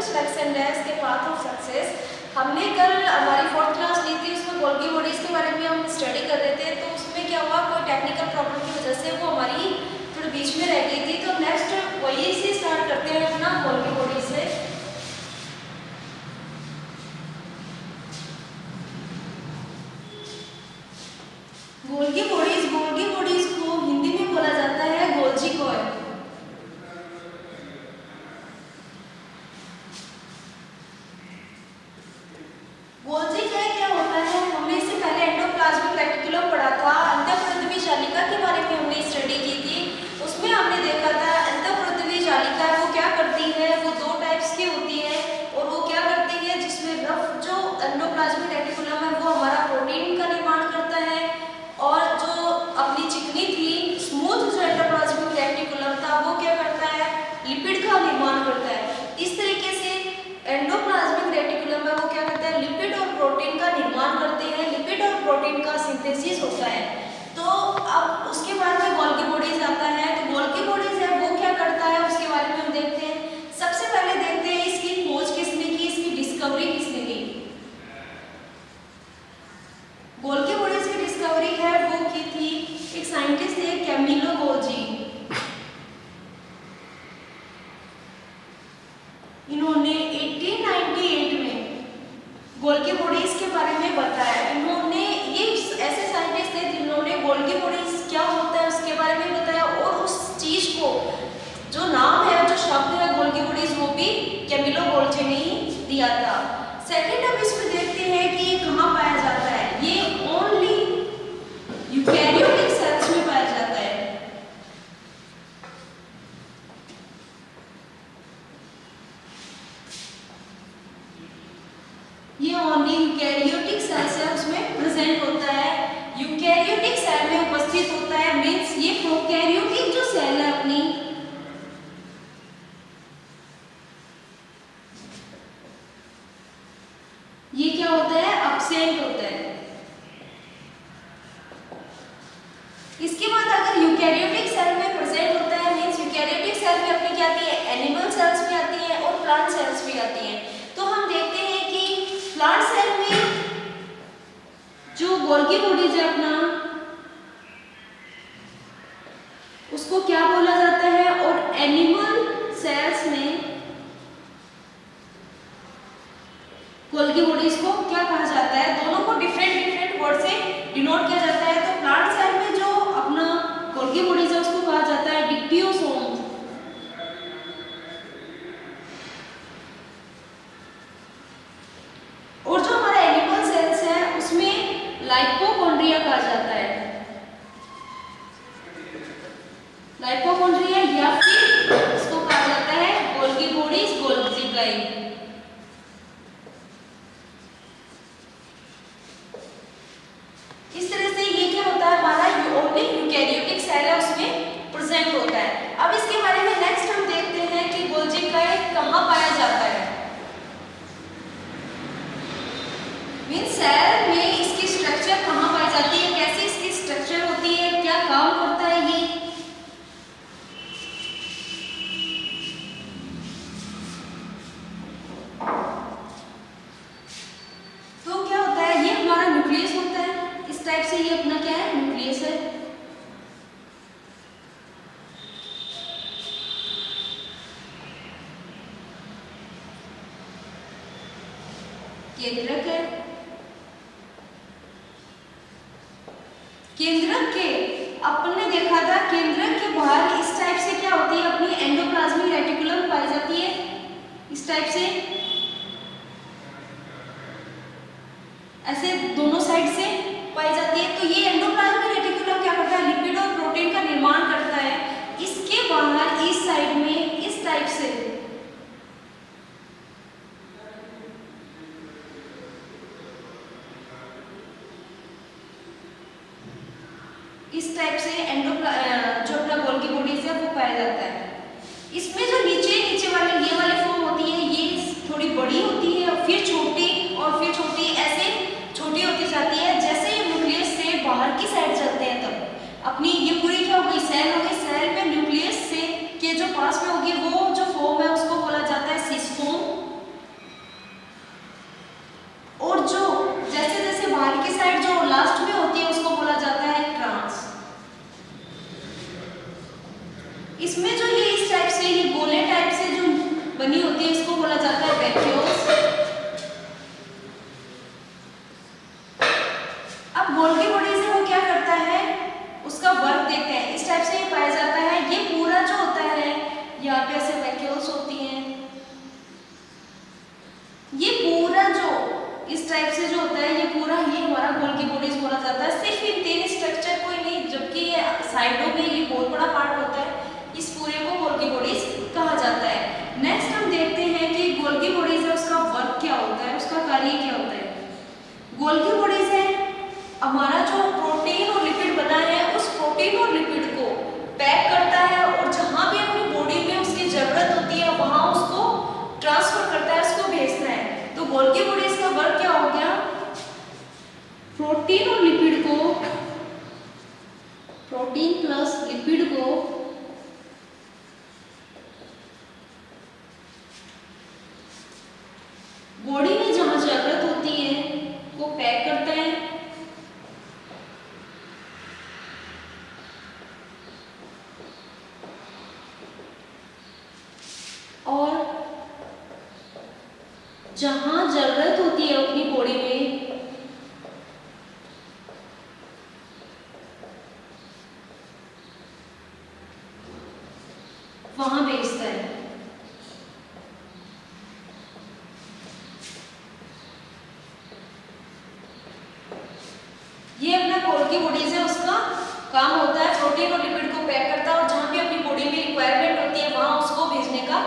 To selection desk के path of success. हमने कल हमारी 4th क्लास ली थी, उसमें गोल्गी बॉडीज के बारे में हम स्टडी कर रहे थे। तो उसमें क्या हुआ, कोई टेक्निकल प्रॉब्लम की वजह से वो हमारी थोड़ी बीच में रह गई थी। तो नेक्स्ट वही से स्टार्ट करते हैं अपना गोल्गी बॉडीज से। गोल्गी बॉडीज को हिंदी में बोला जाता है गोल्जी कॉइल। गोल्जी कॉइल क्या होता है, हमने इससे पहले एंडोप्लाज्मिक रेटिकुलम पढ़ा था, अंतःपृथ्वी जालिका के बारे में हमने स्टडी की थी। उसमें हमने देखा था अंतःपृथ्वी जालिका वो क्या करती है, वो 2 टाइप्स की होती है। और वो क्या करती है, जिसमें रफ जो एंडोप्लाज्मिक रेटिकुलम है वो हमारा प्रोटीन का निर्माण करता है, और जो अपनी चिकनी थी स्मूथ जो एंडोप्लाज्मिक रेटिकुलम था वो क्या करता है, लिपिड का निर्माण करता है। इस तरीके से एंडोप्लाज्मिक रेटिकुलम है वो क्या करता है, लिपिड और प्रोटीन का निर्माण करते हैं, लिपिड और प्रोटीन का सिंथेसिस होता है। तो अब उसके बाद में गोल्गी बॉडीज आता है। तो गोल्गी बॉडीज है वो क्या करता है, उसके बारे में हम देखते हैं। सबसे पहले देखते हैं इसकी खोज किसने की, इसकी डिस्कवरी किसने की। गोल्गी बॉडीज की डिस्कवरी है वो की थी एक साइंटिस्ट थे, कैमिलो गोल्जी। इन्होंने 1898 में गोल्गी बॉडीज के बारे में बताया। इन्होंने ये ऐसे साइंटिस्ट थे जिन्होंने गोल्गी बॉडीज क्या होता है उसके बारे में बताया, और उस चीज को जो नाम है, जो शब्द है गोल्गी बॉडीज, वो भी कैमिलो गोल्जी ने ही दिया था। सेकेंड हम इसमें देखते हैं कि ये कहाँ पाया जाता है। ये ओनली यूकैरियोटिक सेल्स में पाया जाता है। ये ओनली यूकैरियोटिक सेल्स है उसमें प्रेजेंट होता है, यूकैरियोटिक सेल में उपस्थित होता है। मींस ये प्रोकैरियोटिक जो सेल है अपनी, ये क्या होता है, एब्सेंट होता है। इसके बाद अगर यूकैरियोटिक सेल में प्रेजेंट होता है, मींस यूकैरियोटिक सेल में अपनी क्या आती है, एनिमल सेल्स भी आती है और प्लांट सेल्स भी आती हैं। तो हम देखते हैं कि प्लांट सेल में जो गोल्गी बॉडीज है अपना, उसको क्या बोला जाता है, और एनिमल सेल्स में गोल्गी बॉडीज को क्या कहा जाता है। दोनों को डिफरेंट वर्ड से डिनोट किया जाता है। तो प्लांट सेल में जो अपना गोल्गी बॉडीज है उसको कहा जाता है डिक्टियोसोम। और जो हमारा एनिमल सेल्स है उसमें लाइपोकॉन्ड्रिया कहा जाता है। लाइपोकॉन्ड्रिया या फिर इसको कहा जाता है गोल्गी बॉडीज, गोल्गी कॉइल। इस तरह से ये क्या होता है, हमारा ओनली यूकैरियोटिक सेल है उसमें प्रेजेंट होता है। अब इसके बारे में नेक्स्ट हम देखते हैं कि गोल्गी कॉइल कहाँ पाया जाता है। मींस सेल में इसकी स्ट्रक्चर कहाँ पाई जाती है, कैसे इसकी स्ट्रक्चर होती है, क्या काम करता है ये। तो क्या होता है, ये हमारा न्यूक्लियस होता है। इस टाइप से ये अपना क्या है, न्यूक्लियस है। केंद्रक है। केंद्रक के अपने देखा था, केंद्रक के बाहर इस टाइप से क्या होती है, अपनी एंडोप्लाज्मिक रेटिकुलम पाई जाती है। इस टाइप से ऐसे दोनों साइड से पाई जाती है। तो ये एंडोप्लाज्मिक रेटिकुलम क्या करता है, लिपिड और प्रोटीन का निर्माण करता है। इसके बाहर इस साइड में इस टाइप से जो अपना गोल्गी बॉडीज है वो पाया जाता है। इसमें जो नीचे वाले ये वाली फॉर्म होती है, ये थोड़ी बड़ी होती है, फिर छोटी और फिर छोटी, ऐसे छोटी होती जाती है। जैसे ये न्यूक्लियस से बाहर की साइड चलते हैं तब अपनी ये पूरी क्या हो गई, सेल हो गई। सेल में न्यूक्लियस से के जो पास में होगी वो जो फॉर्म है उसको बोला जाता है सिस फॉर्म। ये गोले टाइप से जो बनी होती है इसको बोला जाता है वैक्यूल्स। अब गोल्गी बॉडी से वो क्या करता है, उसका वर्क देखते हैं। इस टाइप से ये पाया जाता है। ये पूरा जो होता है यहाँ पे ऐसे वैक्यूल्स होती हैं, ये पूरा जो इस टाइप से जो होता है ये पूरा ये हमारा गोल्गी बॉडीज बोला जाता है। सिर्फ इन 3 स्ट्रक्चर को ही नहीं, जबकि ये साइडों में ये बहुत बड़ा पार्ट होता है, इस पूरे को गोल्गी बॉडीज कहा जाता है। नेक्स्ट हम देखते हैं कि गोल्गी बॉडीज है उसका वर्क क्या होता है, उसका कार्य क्या होता है। गोल्गी बॉडीज है हमारा जो प्रोटीन और लिपिड बना है उस प्रोटीन और लिपिड को पैक करता है और जहां भी अपनी बॉडी में उसकी जरूरत होती है वहां उसको ट्रांसफर करता है, उसको भेजता है। तो गोल्गी बॉडीज का वर्क क्या हो गया, प्रोटीन और लिपिड को, प्रोटीन प्लस लिपिड को बॉडी में जहां जरूरत होती है वो पैक करता है और जहां जरूरत होती है अपनी बॉडी में वहां भेजता है। ये अपना गोल्गी बॉडीज है उसका काम होता है प्रोटीन और लिपिड को पैक करता है और जहां भी अपनी बॉडी में रिक्वायरमेंट होती है वहां उसको भेजने का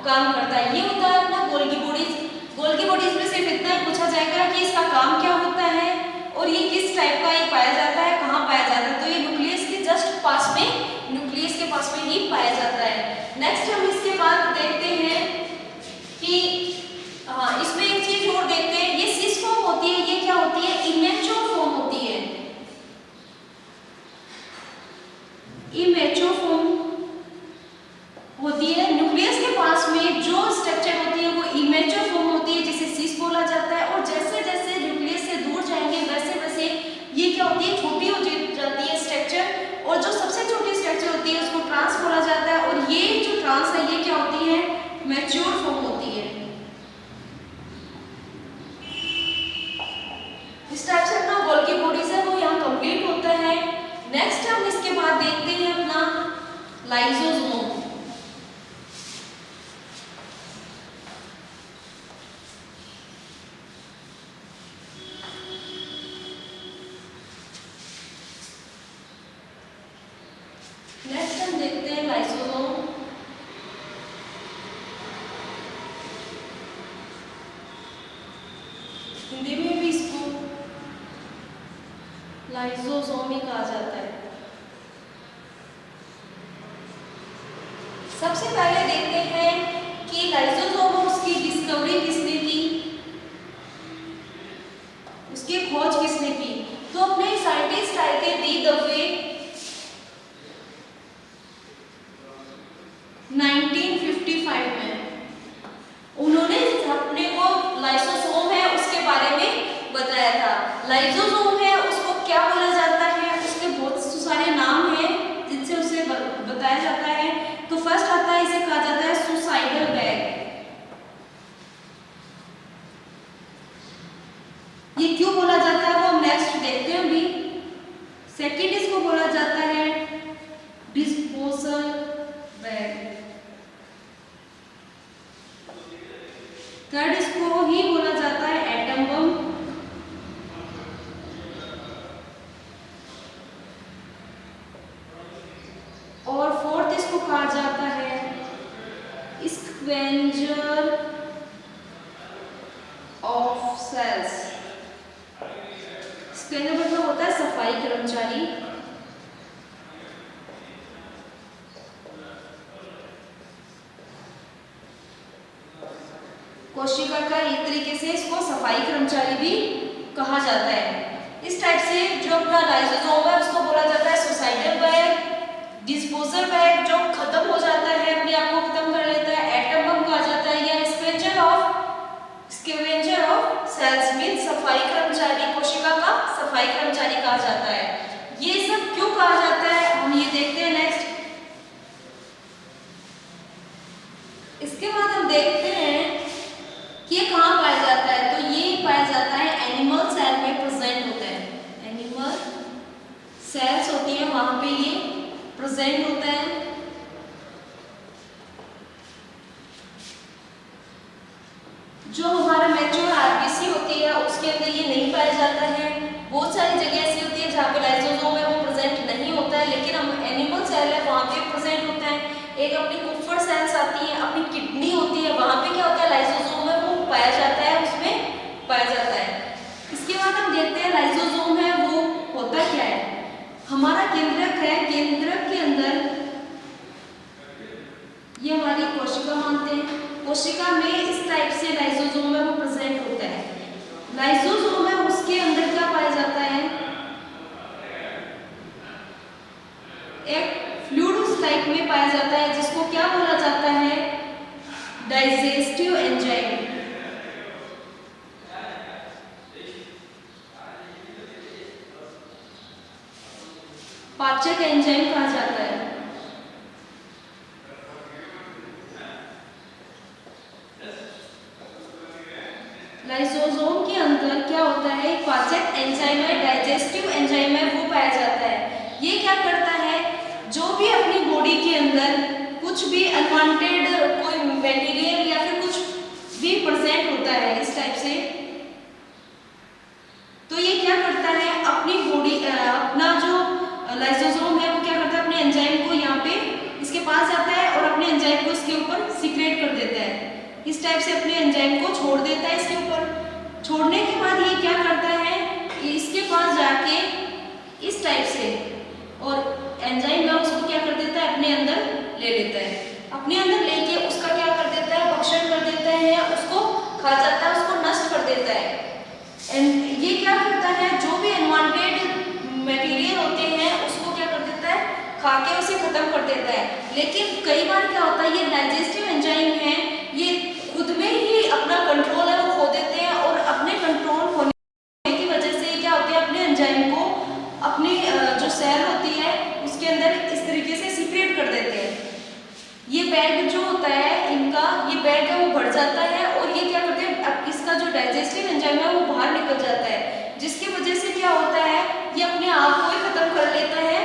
काम करता है। ये होता है अपना गोल्गी बॉडीज। गोल्गी बॉडीज में सिर्फ इतना ही पूछा जाएगा कि इसका काम क्या होता है और ये किस टाइप का ये पाया जाता है, कहाँ पाया जाता है। तो ये न्यूक्लियस के जस्ट पास में, न्यूक्लियस के पास में ही पाया जाता है। नेक्स्ट हम इसके बाद देखते हैं कि इसमें एक चीज और देखते हैं, ये सिस फॉर्म होती है, ये क्या होती है, इमेच्योर फॉर्म होती है। इमेच्योर फॉर्म होती है, न्यूक्लियस के पास में जो स्ट्रक्चर होती है वो इमेच्योर फॉर्म होती है जिसे सिस बोला जाता है। और जैसे जैसे न्यूक्लियस से दूर जाएंगे वैसे वैसे ये क्या होती है, छोटी हो जाती है स्ट्रक्चर, और जो सबसे छोटी स्ट्रक्चर होती है उसको ट्रांस बोला जाता है। और ये जो ट्रांस है ये क्या होती है, मैच्योर फॉर्म होती है। इस टाइप से अपना गोल्गी बॉडीज है वो यहाँ कंप्लीट होता है। नेक्स्ट हम इसके बाद देखते हैं अपना लाइसोसोम। नेक्स्ट हम देखते हैं लाइसोसोम। हिंदी में भी इसको लाइसोसोम ही कहा जाता है। सबसे पहले देखते हैं कि लाइसोसोम उसकी डिस्कवरी किसने की, उसकी खोज किसने की। तो अपने साइंटिस्ट आए थे डी दवे 1955 में। उन्होंने अपने को लाइसोसोम है उसके बारे में बताया था। लाइसोसोम है उसको क्या बोला जाता है, उसके बहुत सारे नाम हैं जिनसे उसे बताया जाता है। तो फर्स्ट आता है, इसे कहा जाता है सुसाइडल बैग। ये क्यों बोला जाता है वो हम नेक्स्ट देखते हैं अभी। सेकंड इसको बोला जाता है डिस्पोजल बैग। थर्ड इसको ही बोला जाता है एटम बम। और फोर्थ इसको कहा जाता है स्क्वेंजर ऑफ सेल्स। स्क्वेंजर मतलब होता है सफाई कर्मचारी। कोशिका का एक तरीके से इसको सफाई कर्मचारी भी कहा जाता है। इस टाइप से जो अपना लाइसोसोम है उसको बोला जाता है सुसाइडल बैग, डिस्पोजल बैग जो खत्म हो जाता है, अपने आप को खत्म कर लेता है, एटम बम कहा जाता है, या स्कैवेंजर ऑफ सेल्स मीन सफाई कर्मचारी, कोशिका का सफाई कर्मचारी कहा जाता है। ये सब क्यों कहा जाता है हम ये देखते हैं नेक्स्ट। इसके बाद हम देखते हैं कि ये कहाँ पाया जाता है। तो ये पाया जाता है एनिमल सेल में प्रेजेंट होता है। एनिमल सेल्स होती है वहां पे ये प्रेजेंट होता है। जो हमारा मैच्योर आरबीसी होती है उसके अंदर ये नहीं पाया जाता है। बहुत सारी जगह ऐसी होती है जहाँ पे लाइसोसोम है वो प्रेजेंट नहीं होता है, लेकिन हम एनिमल सेल है वहाँ पे प्रेजेंट होता है। एक अपनी कुफर सेल्स आती है, अपनी किडनी होती है, वहाँ पे क्या होता है लाइसोसोम है वो पाया जाता है, उसमें पाया जाता है। इसके बाद हम देखते हैं लाइसोसोम है वो होता क्या है। हमारा केंद्रक है, केंद्रक के अंदर ये हमारी कोशिका मानते हैं। कोशिका में इस टाइप से लाइसोसोम है वो प्रेजेंट होता है। लाइसोसोम है उसके अंदर क्या पाया जाता है, एक फ्लूइड उस टाइप में पाया जाता है जिसको क्या बोला जाता है, डाइजेस्टिव एंजाइम। पाचक एंजाइम कहा जाता है। लाइसोसोम के अंदर क्या होता है, पाचक एंजाइम है, डाइजेस्टिव एंजाइम है वो पाया जाता है। ये क्या करता है, जो भी अपनी बॉडी के अंदर कुछ भी अनवांटेड कोई मटेरियल या फिर कुछ भी प्रेजेंट होता है इस टाइप से, तो ये क्या करता है अपनी बॉडी अपना जो लाइसोसोम है वो क्या करता है अपने एंजाइम को यहाँ पे इसके पास जाता है और अपने एंजाइम को इसके ऊपर सीक्रेट कर देता है। इस टाइप से अपने एंजाइम को छोड़ देता है इसके ऊपर। छोड़ने के बाद ये क्या करता है, इसके पास जाके इस टाइप से और एंजाइम है उसको क्या कर देता है अपने अंदर ले लेता है। अपने अंदर लेके उसका क्या कर देता है, भक्षण कर देता है या उसको खा जाता है, उसको नष्ट कर देता है। एंड ये क्या करता है, जो भी अनवांटेड मटेरियल होते हैं उसको क्या कर देता है, खा के उसे खत्म कर देता है। लेकिन कई बार क्या होता है, ये डाइजेस्टिव एंजाइम है ये खुद में ही अपना कंट्रोल है वो खो देते हैं और अपने कंट्रोल होने की वजह से क्या होता है अपने एंजाइम को अपनी जो सेल होती है उसके अंदर इस तरीके से सीक्रेट कर देते हैं। ये बैग जो होता है इनका, ये बैग है वो बढ़ जाता है और ये क्या करते हैं अब इसका जो डाइजेस्टिव एंजाइम है वो बाहर निकल जाता है, जिसकी वजह से क्या होता है ये अपने आप को ही खत्म कर लेता है,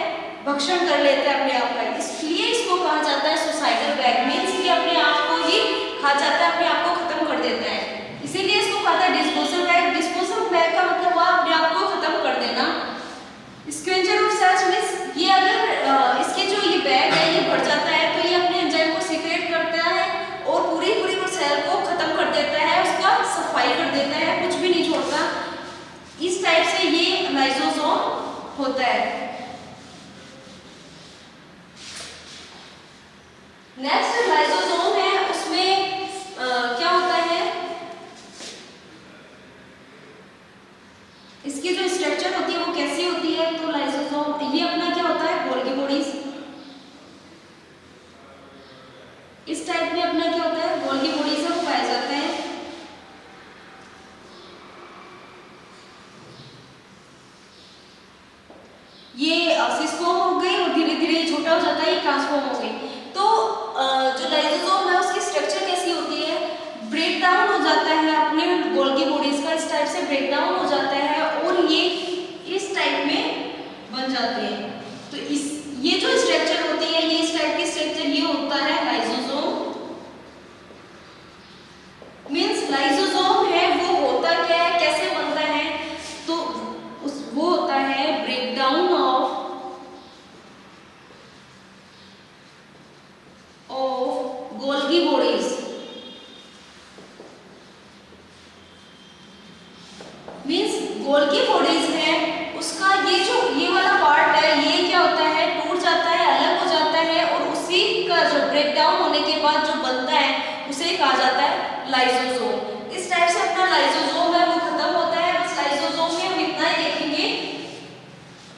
भक्षण कर लेता है अपने आप का। इसलिए इसको कहा जाता है सुसाइडल बैग, मीन्स ये अपने आप को ही खा जाता है, अपने आप को खत्म कर देता है। इसीलिए इसको कहा था डिस्पोजल बैग। डिस्पोजल बैग का मतलब हुआ अपने आप को खत्म कर देना। स्क्वेंचर ऑफ सेल्स मींस ये अगर इसके जो ये बैग है ये बढ़ जाता है तो ये अपने एंजाइम को सीक्रेट करता है और पूरी वो सेल को खत्म कर देता है, उसका सफाई कर देता है, कुछ भी नहीं छोड़ता। इस टाइप से ये लाइसोसोम होता है। नेक्स्ट लाइसोसोम है, उसमें क्या होता है, इसकी जो स्ट्रक्चर होती है वो कैसी होती है, तो लाइसोसोम ये अपना क्या होता है गोल्गी बॉडीज, इस टाइप में अपना क्या होता है गोल्गी बॉडीज है वो पाया जाता है। ये सिस्फॉर्म हो गई और धीरे धीरे छोटा हो जाता है, ये ट्रांसफॉर्म हो गई। तो जो लाइसोसोम है उसकी स्ट्रक्चर कैसी होती है, ब्रेक डाउन हो जाता है अपने गोल्गी बॉडीज का, इस टाइप से ब्रेक डाउन हो जाता है और ये इस टाइप में बन जाती है। तो इस ये जो स्ट्रक्चर होती है ये इस टाइप की स्ट्रक्चर ये होता है लाइसोसोम। मींस लाइसोसोम है वो होता क्या है, कैसे बनता है, तो वो होता है breakdown of Golgi bodies. Means Golgi bodies है उसका ये जो ये वाला पार्ट है ये क्या होता है टूट जाता है, अलग हो जाता है और उसी का जो ब्रेक डाउन होने के बाद जो बनता है उसे कहा जाता है लाइसोसोम। इस टाइप से अपना लाइसोसोम है वो खत्म होता है। बस लाइसोसोम में हम इतना ही देखेंगे।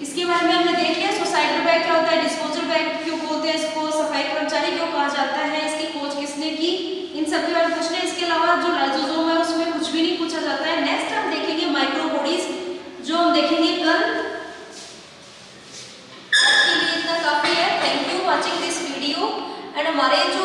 इसके बारे में हमने देख लिया सुसाइडल बैग क्या होता है, डिस्पोजल बैग क्यों बोलते हैं इसको, सफाई कर्मचारी क्यों कहा जाता है, इसकी खोज किसने की, इन सब के बारे में पूछ लें। इसके अलावा जो लाइसोसोम है उसमें कुछ भी नहीं पूछा जाता है। नेक्स्ट हम देखेंगे माइक्रोबॉडीज, जो हम देखेंगे कल। आज के लिए इतना काफी है। Thank you watching this video and हमारे जो